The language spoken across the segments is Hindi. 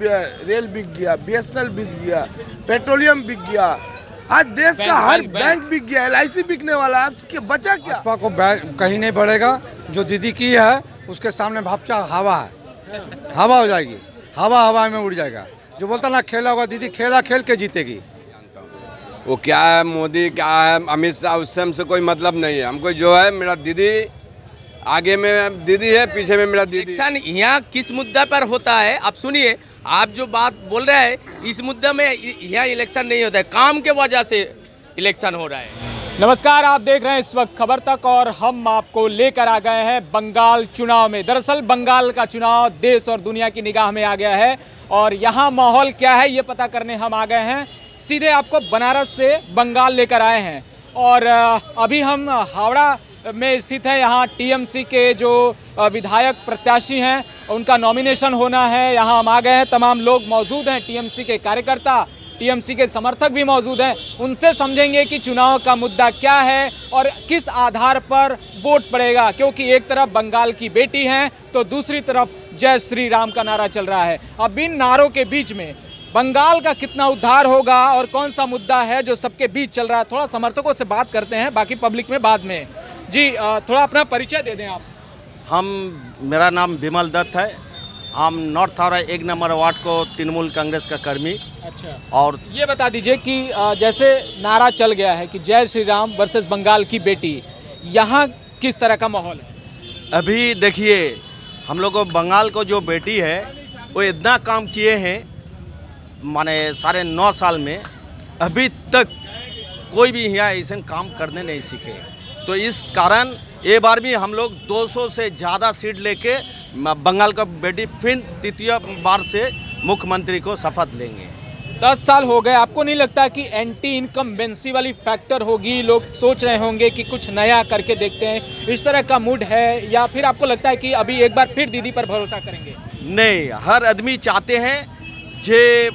रेल बिक गया, BSNL बिक गया, पेट्रोलियम बिक गया, आज देश का हर बैंक बिक गया, LIC बिकने वाला है, अब बचा क्या? भाजपा को कहीं नहीं बढ़ेगा। जो दीदी की है उसके सामने भाजपा हवा है, हवा हो जाएगी, हवा में उड़ जाएगा। जो बोलता ना खेला होगा, दीदी खेला खेल के जीतेगी। वो क्या है, मोदी क्या है, अमित शाह, उससे हमसे कोई मतलब नहीं है। हमको जो है मेरा दीदी, आगे में दीदी है, पीछे में मेरा दीदी। इलेक्शन यहाँ किस मुद्दा पर होता है? आप सुनिए, आप जो बात बोल रहे हैं इस मुद्दे में यहाँ इलेक्शन नहीं होता है, काम के वजह से इलेक्शन हो रहा है। नमस्कार, आप देख रहे हैं इस वक्त खबर तक और हम आपको लेकर आ गए हैं बंगाल चुनाव में। दरअसल बंगाल का चुनाव देश और दुनिया की निगाह में आ गया है और यहाँ माहौल क्या है ये पता करने हम आ गए हैं। सीधे आपको बनारस से बंगाल लेकर आए हैं और अभी हम हावड़ा में स्थित है। यहाँ TMC के जो विधायक प्रत्याशी हैं उनका नॉमिनेशन होना है। यहाँ हम आ गए हैं, तमाम लोग मौजूद हैं, TMC के कार्यकर्ता, TMC के समर्थक भी मौजूद हैं। उनसे समझेंगे कि चुनाव का मुद्दा क्या है और किस आधार पर वोट पड़ेगा, क्योंकि एक तरफ बंगाल की बेटी हैं तो दूसरी तरफ जय श्री राम का नारा चल रहा है। अब इन नारों के बीच में बंगाल का कितना उद्धार होगा और कौन सा मुद्दा है जो सबके बीच चल रहा है, थोड़ा समर्थकों से बात करते हैं, बाकी पब्लिक में बाद में। जी थोड़ा अपना परिचय दे दें आप। मेरा नाम विमल दत्त है। हम नॉर्थ हावड़ा 1 नंबर वार्ड को तृणमूल कांग्रेस का कर्मी। अच्छा, और ये बता दीजिए कि जैसे नारा चल गया है कि जय श्री राम वर्सेस बंगाल की बेटी, यहाँ किस तरह का माहौल है? अभी देखिए, हम लोग को बंगाल को जो बेटी है वो इतना काम किए हैं, माने साढ़े 9 साल में अभी तक कोई भी यहाँ ऐसे काम करने नहीं सीखे। तो इस कारण ये बार भी हम लोग 200 से ज़्यादा सीट लेके बंगाल का बेटी फिर तृतीय बार से मुख्यमंत्री को शपथ लेंगे। 10 साल हो गए, आपको नहीं लगता कि एंटी इनकम्बेंसी वाली फैक्टर होगी? लोग सोच रहे होंगे कि कुछ नया करके देखते हैं, इस तरह का मूड है, या फिर आपको लगता है कि अभी एक बार फिर दीदी पर भरोसा करेंगे? नहीं, हर आदमी चाहते हैं जे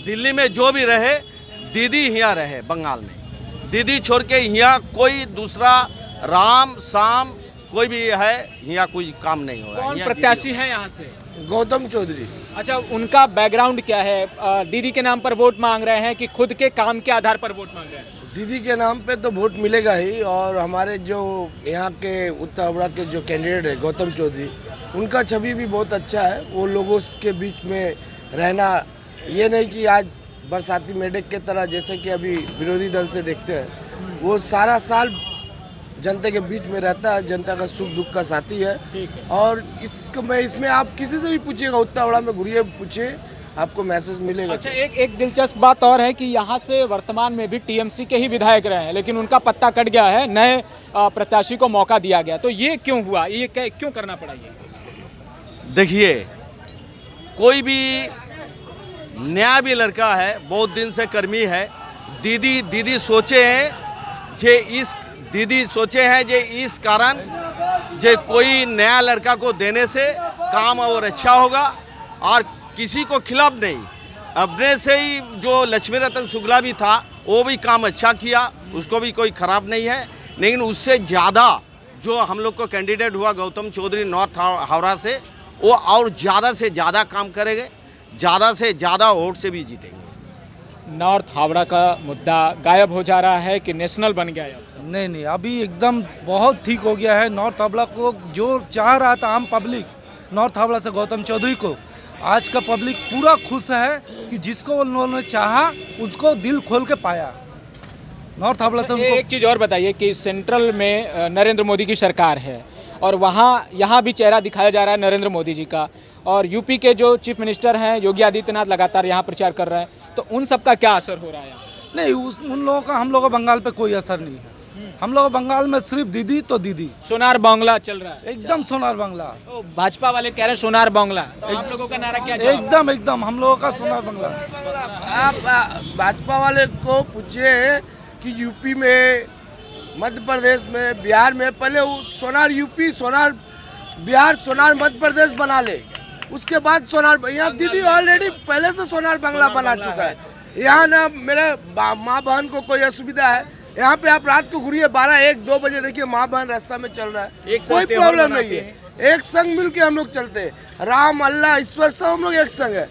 दिल्ली में जो भी रहे दीदी यहाँ रहे। बंगाल में दीदी छोड़ के यहाँ कोई दूसरा राम शाम कोई भी है यहाँ कोई काम नहीं होगा। कौन प्रत्याशी है यहाँ से? गौतम चौधरी। अच्छा, उनका बैकग्राउंड क्या है? दीदी के नाम पर वोट मांग रहे हैं कि खुद के काम के आधार पर वोट मांग रहे हैं? दीदी के नाम पे तो वोट मिलेगा ही, और हमारे जो यहाँ के उत्तर हावड़ा के जो कैंडिडेट है गौतम चौधरी, उनका छवि भी बहुत अच्छा है। वो लोगों के बीच में रहना, ये नहीं कि आज बरसाती मेढक के तरह जैसे कि अभी विरोधी दल से देखते हैं, वो सारा साल जनता के बीच में रहता है, जनता का सुख दुख का साथी है। और इसमें आप किसी से भी पूछिएगा, उत्तर हावड़ा में घूरिए पूछिए, आपको मैसेज मिलेगा। अच्छा, एक दिलचस्प बात और है कि यहाँ से वर्तमान में भी TMC के ही विधायक रहे हैं, लेकिन उनका पत्ता कट गया है, नए प्रत्याशी को मौका दिया गया। तो ये क्यों हुआ, ये क्यों करना पड़ा? ये देखिए, कोई भी नया भी लड़का है, बहुत दिन से कर्मी है। दीदी सोचे हैं जे इस कारण जे कोई नया लड़का को देने से काम और अच्छा होगा, और किसी को खिलाफ नहीं। अपने से ही जो लक्ष्मी रतन शुक्ला भी था वो भी काम अच्छा किया, उसको भी कोई खराब नहीं है। लेकिन उससे ज़्यादा जो हम लोग को कैंडिडेट हुआ गौतम चौधरी नॉर्थ हावड़ा से, वो और ज़्यादा से ज़्यादा काम करेंगे, ज़्यादा से ज़्यादा वोट से भी जीतेंगे। नॉर्थ हावड़ा का मुद्दा गायब हो जा रहा है कि नेशनल बन गया है? नहीं, अभी एकदम बहुत ठीक हो गया है। नॉर्थ हावड़ा को जो चाह रहा था आम पब्लिक, नॉर्थ हावड़ा से गौतम चौधरी को, आज का पब्लिक पूरा खुश है कि जिसको उन्होंने चाहा उसको दिल खोल के पाया। नॉर्थ हावड़ा से उनको एक चीज़ और बताइए कि सेंट्रल में नरेंद्र मोदी की सरकार है और यहाँ भी चेहरा दिखाया जा रहा है नरेंद्र मोदी जी का, और यूपी के जो चीफ मिनिस्टर हैं योगी आदित्यनाथ लगातार यहाँ प्रचार कर रहे हैं, तो उन सब का क्या असर हो रहा है? नहीं, उन लोगों का हम लोगों बंगाल पे कोई असर नहीं है। हम लोग बंगाल में सिर्फ दीदी तो दीदी। सोनार बांग्ला चल रहा है, एकदम सोनार बांग्ला। तो भाजपा वाले कह रहे हैं सोनार बांग्ला, तो आप लोगों का नारा क्या? एकदम हम लोगों का सोनार बांग्ला। आप भाजपा वाले को पूछिए कि यूपी में, मध्य प्रदेश में, बिहार में, पहले सोनार यूपी, सोनार बिहार, सोनार मध्य प्रदेश बना ले, उसके बाद सोनार। यहाँ दीदी ऑलरेडी पहले से सोनार बांग्ला बना चुका है। यहाँ ना मेरे माँ बहन को कोई असुविधा है, यहाँ पे आप रात को घूरिए 12, 1, 2 बजे देखिए माँ बहन रास्ता में चल रहा है, कोई प्रॉब्लम नहीं है। एक संग मिल के हम लोग चलते हैं। राम, अल्लाह, ईश्वर सब हम लोग एक संग है।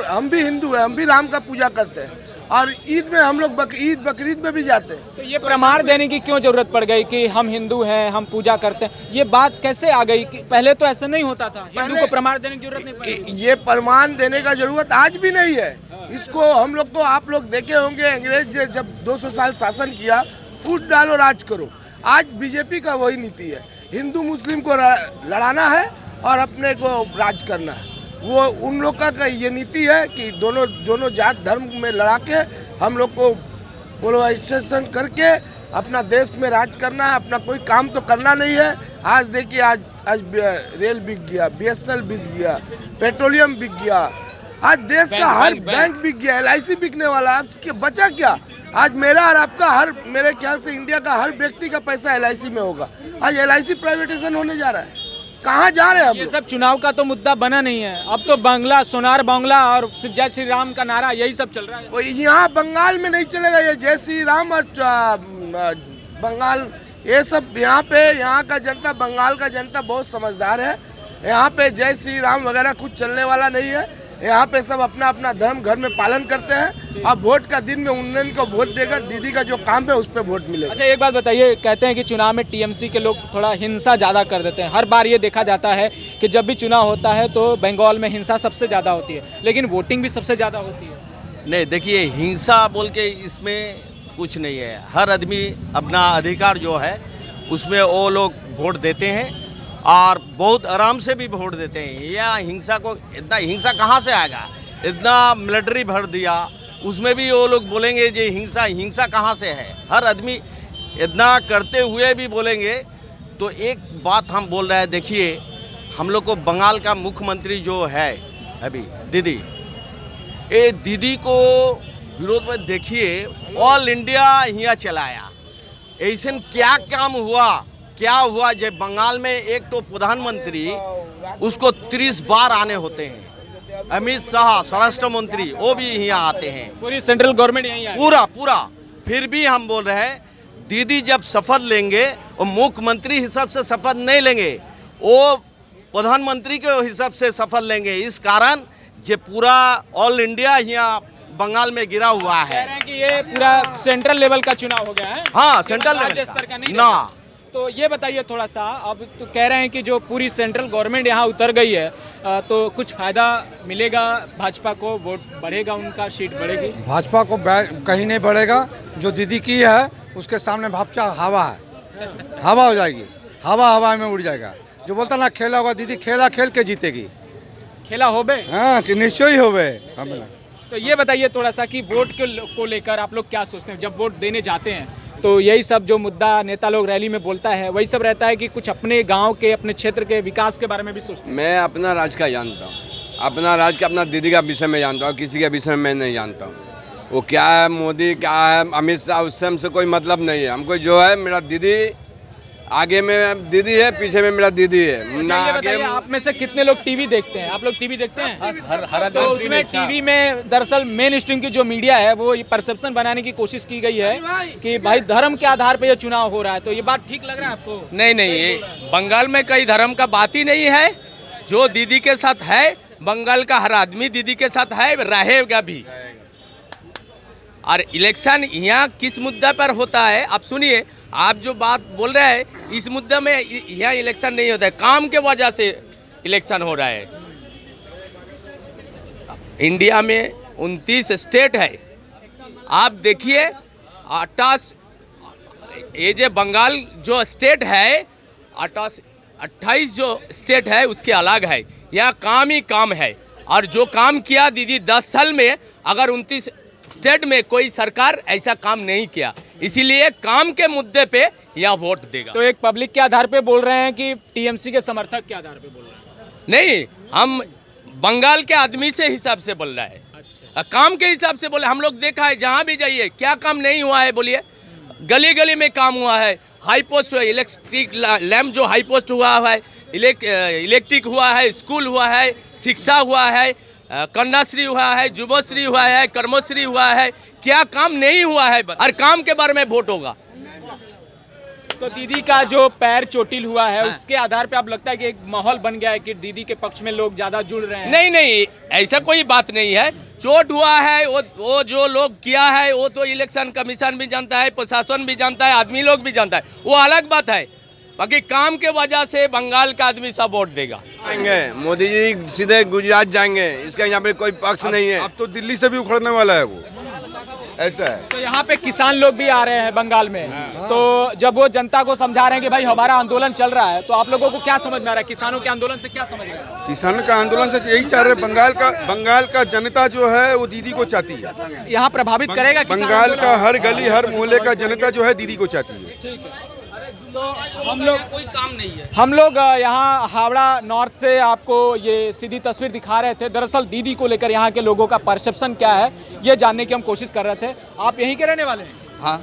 हम भी हिंदू हैं, हम भी राम का पूजा करते हैं और ईद में हम लोग ईद बकरीद में भी जाते हैं। तो ये प्रमाण देने की क्यों जरूरत पड़ गई कि हम हिंदू हैं, हम पूजा करते हैं? ये बात कैसे आ गई कि पहले तो ऐसा नहीं होता था, हिंदू को प्रमाण देने की जरूरत नहीं पड़ी? ये प्रमाण देने का जरूरत आज भी नहीं है। इसको हम लोग को, आप लोग देखे होंगे, अंग्रेज ने जब 200 साल शासन किया, फूट डालो राज करो। आज बीजेपी का वही नीति है, हिंदू मुस्लिम को लड़ाना है और अपने को राज करना है। वो उन लोग का ये नीति है कि दोनों जात धर्म में लड़ा के हम लोग को पोलराइजेशन करके अपना देश में राज करना है, अपना कोई काम तो करना नहीं है। आज देखिए, आज रेल बिक गया, BSNL बिक गया, पेट्रोलियम बिक गया, आज देश का हर बैंक बिक गया, LIC बिकने वाला। अब बचा क्या? आज मेरा और आपका, मेरे ख्याल से इंडिया का हर व्यक्ति का पैसा LIC में होगा। आज LIC प्राइवेटाइजेशन होने जा रहा है। कहाँ जा रहे हैं हम? ये सब चुनाव का तो मुद्दा बना नहीं है। अब तो बांग्ला, सोनार बांग्ला और जय श्री राम का नारा, यही सब चल रहा है। यहाँ बंगाल में नहीं चलेगा ये जय श्री राम और बंगाल, ये सब यहाँ का जनता, बंगाल का जनता बहुत समझदार है। यहाँ पे जय श्री राम वगैरह कुछ चलने वाला नहीं है। यहाँ पे सब अपना अपना धर्म घर में पालन करते हैं। अब वोट का दिन में उन्नयन को वोट देगा, दीदी का जो काम है उस पर वोट मिलेगा। अच्छा, एक बात बताइए, कहते हैं कि चुनाव में TMC के लोग थोड़ा हिंसा ज़्यादा कर देते हैं। हर बार ये देखा जाता है कि जब भी चुनाव होता है तो बंगाल में हिंसा सबसे ज़्यादा होती है, लेकिन वोटिंग भी सबसे ज़्यादा होती है। नहीं, देखिए, हिंसा बोल के इसमें कुछ नहीं है। हर आदमी अपना अधिकार जो है उसमें वो लोग वोट देते हैं और बहुत आराम से भी वोट देते हैं। या हिंसा को, इतना हिंसा कहाँ से आएगा? इतना मिलिट्री भर दिया, उसमें भी वो लोग बोलेंगे जे हिंसा कहाँ से है? हर आदमी इतना करते हुए भी बोलेंगे। तो एक बात हम बोल रहे हैं, देखिए, हम लोग को बंगाल का मुख्यमंत्री जो है अभी दीदी, ये दीदी को विरोध में देखिए ऑल इंडिया यहाँ चलाया। ऐसे क्या काम हुआ, क्या हुआ? जब बंगाल में एक तो प्रधानमंत्री, उसको 30 बार आने होते हैं। अमित शाह स्वराष्ट्र मंत्री, वो भी यहाँ आते हैं। पूरी सेंट्रल गवर्नमेंट यहीं है, पूरा। फिर भी हम बोल रहे हैं, दीदी जब शपथ लेंगे वो मुख्यमंत्री हिसाब से शपथ नहीं लेंगे, वो प्रधानमंत्री के हिसाब से शपथ लेंगे। इस कारण जो पूरा ऑल इंडिया यहाँ बंगाल में गिरा हुआ है। कह रहे हैं कि ये पूरा सेंट्रल लेवल का चुनाव हो गया है। हाँ, सेंट्रल राज्य स्तर का नहीं ना। तो ये बताइए थोड़ा सा, अब तो कह रहे हैं कि जो पूरी सेंट्रल गवर्नमेंट यहाँ उतर गई है, तो कुछ फायदा मिलेगा भाजपा को, वोट बढ़ेगा, उनका सीट बढ़ेगी? भाजपा को कहीं नहीं बढ़ेगा। जो दीदी की है उसके सामने भाजपा हवा है, हवा हो जाएगी, हवा में उड़ जाएगा। जो बोलता ना खेला होगा, दीदी खेला खेल के जीतेगी। खेला होबे? हाँ, कि निश्चय ही होबे। तो ये बताइए थोड़ा सा कि वोट को लेकर आप लोग क्या सोचते हैं? जब वोट देने जाते हैं तो यही सब जो मुद्दा नेता लोग रैली में बोलता है वही सब रहता है कि कुछ अपने गांव के, अपने क्षेत्र के विकास के बारे में भी सोचते हैं? मैं अपना राज का जानता हूँ, अपना राज का, अपना दीदी का विषय में जानता हूँ, किसी के विषय में मैं नहीं जानता हूँ। वो क्या है, मोदी क्या है, अमित शाह, उससे हमसे कोई मतलब नहीं है। हमको जो है, मेरा दीदी, आगे में दीदी है, पीछे में मेरा दीदी है ना। आगे आप में से कितने लोग टीवी देखते हैं? आप लोग टीवी देखते हैं? हर तो उसमें टीवी में दरअसल मेन स्ट्रीम की जो मीडिया है वो ये परसेप्शन बनाने की कोशिश की गई है कि भाई धर्म के आधार पे ये चुनाव हो रहा है। तो ये बात ठीक लग रहा है आपको? नहीं, ये बंगाल में कई धर्म का बात ही नहीं है। जो दीदी के साथ है, बंगाल का हर आदमी दीदी के साथ है, रहेगा भी। और इलेक्शन यहाँ किस मुद्दा पर होता है, आप सुनिए। आप जो बात बोल रहे हैं, इस मुद्दे में यहाँ इलेक्शन नहीं होता है, काम के वजह से इलेक्शन हो रहा है। इंडिया में 29 स्टेट है। आप देखिए, 28 बंगाल जो स्टेट है, 28 जो स्टेट है उसके अलग है। यहाँ काम ही काम है। और जो काम किया दीदी 10 साल में, अगर 29 स्टेट में कोई सरकार ऐसा काम नहीं किया, इसीलिए काम के मुद्दे पे यह वोट देगा। तो एक पब्लिक के आधार पे बोल रहे हैं कि TMC के समर्थक के आधार पे बोल रहे हैं? नहीं, हम बंगाल के आदमी से हिसाब से बोल रहा है। अच्छा। काम के हिसाब से बोले। हम लोग देखा है, जहाँ भी जाइए क्या काम नहीं हुआ है बोलिए? गली गली में काम हुआ है। हाई पोस्ट हुआ, इलेक्ट्रिक लैम्प जो हाई पोस्ट हुआ है, इलेक्ट्रिक हुआ है, स्कूल हुआ है, शिक्षा हुआ है, कन्याश्री हुआ है, जुबश्री हुआ है, कर्मश्री हुआ है। क्या काम नहीं हुआ है? और काम के बारे में वोट होगा। तो दीदी का जो पैर चोटिल हुआ है हाँ। उसके आधार पे आप लगता है कि एक माहौल बन गया है कि दीदी के पक्ष में लोग ज्यादा जुड़ रहे हैं? नहीं नहीं, ऐसा कोई बात नहीं है। चोट हुआ है वो जो लोग किया है वो तो इलेक्शन कमीशन भी जानता है, प्रशासन भी जानता है, आदमी लोग भी जानता है, वो अलग बात है। बाकी काम के वजह से बंगाल का आदमी सब वोट देगा। जाएंगे मोदी जी सीधे गुजरात जाएंगे, इसका यहाँ पे कोई पक्ष नहीं है। अब तो दिल्ली से भी उखड़ने वाला है वो, ऐसा है। तो यहाँ पे किसान लोग भी आ रहे हैं बंगाल में, तो जब वो जनता को समझा रहे हैं कि भाई हमारा आंदोलन चल रहा है, तो आप लोगों को क्या समझ में आ रहा है? किसानों के आंदोलन से क्या समझ में आ रहा है? किसानों का आंदोलन से यही चाह रहे, बंगाल का जनता जो है वो दीदी को चाहती है। यहाँ प्रभावित करेगा किसान बंगाल आंदोलन? का हर गली हर मोहल्ले का जनता जो है दीदी को चाहती है। ठीक है। तो हम लोग कोई काम नहीं है। हम लोग यहाँ हावड़ा नॉर्थ से आपको ये सीधी तस्वीर दिखा रहे थे। दरअसल दीदी को लेकर यहाँ के लोगों का परसेप्शन क्या है ये जानने की हम कोशिश कर रहे थे। आप यहीं के रहने वाले हैं? हाँ,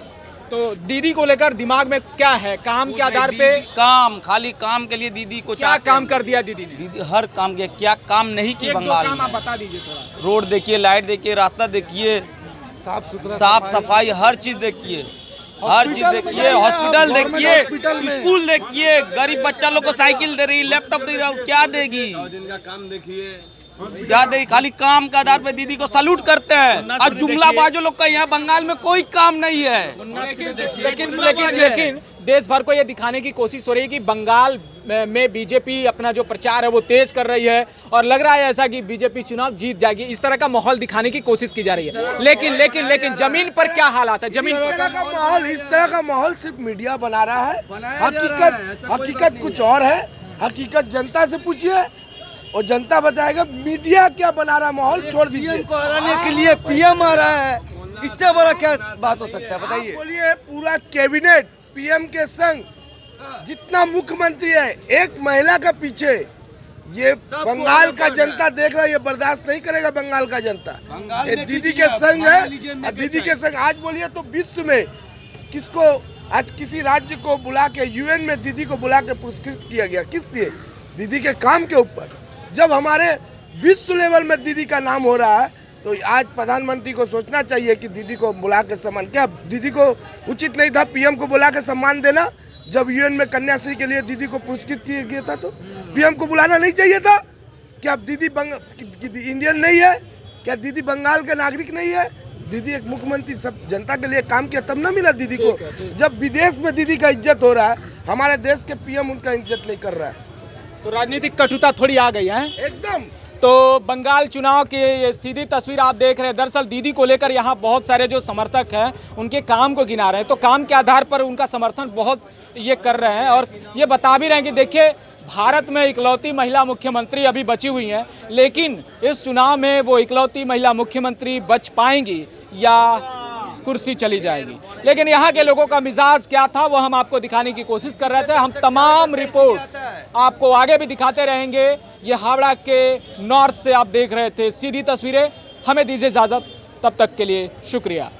तो दीदी को लेकर दिमाग में क्या है? काम के आधार पे काम, खाली काम के लिए दीदी को क्या चाहते काम हैं। कर दिया दीदी ने? दीदी हर काम किया, क्या काम नहीं की एक दो बंगाल काम आप में। बता दीजिए थोड़ा। रोड देखिए, लाइट देखिए, रास्ता देखिए, साफ सफाई हर चीज देखिए, हर चीज देखिए, हॉस्पिटल देखिए, स्कूल देखिए, गरीब बच्चा लोग को साइकिल दे रही, लैपटॉप दे रही, क्या देगी? जिनका काम देखिए, क्या देगी? खाली काम के आधार पे दीदी को सैल्यूट करते हैं। और जुमलाबाजों लोग का यहाँ बंगाल में कोई काम नहीं है। लेकिन देश भर को ये दिखाने की कोशिश हो रही है कि बंगाल में बीजेपी अपना जो प्रचार है वो तेज कर रही है और लग रहा है ऐसा कि बीजेपी चुनाव जीत जाएगी। इस तरह का माहौल दिखाने की कोशिश की जा रही है। लेकिन जमीन पर क्या हालात है? जमीन इस तरह का माहौल, इस तरह का माहौल सिर्फ मीडिया बना रहा है। हकीकत कुछ और है। हकीकत जनता से पूछिए और जनता बताएगा। मीडिया क्या बना रहा है माहौल, छोड़ दीजिए। को हराने के लिए पीएम आ रहा है, इससे बड़ा क्या बात हो सकता है बताइए? बोलिए, पूरा कैबिनेट पीएम के संग जितना मुख्यमंत्री है, एक महिला का पीछे, ये बंगाल का जनता देख रहा है, ये बर्दाश्त नहीं करेगा। बंगाल का जनता ये दीदी के संग है और दीदी के संग। आज बोलिए तो विश्व में किसको, आज किसी राज्य को बुला के यूएन में दीदी को बुला के पुरस्कृत किया गया, किस लिए? दीदी के काम के ऊपर। जब हमारे विश्व लेवल में दीदी का नाम हो रहा है, तो आज प्रधानमंत्री को सोचना चाहिए कि दीदी को बुला के सम्मान, क्या दीदी को उचित नहीं था पीएम को बुला के सम्मान देना? जब यूएन में कन्याश्री के लिए दीदी को पुरस्कृत किया गया था, तो पीएम को बुलाना नहीं चाहिए था? क्या दीदी इंडियन नहीं है? क्या दीदी बंगाल के नागरिक नहीं है? दीदी एक मुख्यमंत्री सब जनता के लिए काम किया, तब ना मिला दीदी को। जब विदेश में दीदी का इज्जत हो रहा है, हमारे देश के पीएम उनका इज्जत नहीं कर रहा है। तो राजनीतिक कटुता थोड़ी आ गई है एकदम। तो बंगाल चुनाव की ये सीधी तस्वीर आप देख रहे हैं। दरअसल दीदी को लेकर यहाँ बहुत सारे जो समर्थक हैं उनके काम को गिना रहे हैं। तो काम के आधार पर उनका समर्थन बहुत ये कर रहे हैं और ये बता भी रहे हैं कि देखिए, भारत में इकलौती महिला मुख्यमंत्री अभी बची हुई हैं, लेकिन इस चुनाव में वो इकलौती महिला मुख्यमंत्री बच पाएंगी या कुर्सी चली जाएगी। लेकिन यहाँ के लोगों का मिजाज क्या था वो हम आपको दिखाने की कोशिश कर रहे थे। हम तमाम रिपोर्ट्स आपको आगे भी दिखाते रहेंगे। ये हावड़ा के नॉर्थ से आप देख रहे थे सीधी तस्वीरें। हमें दीजिए इजाजत, तब तक के लिए शुक्रिया।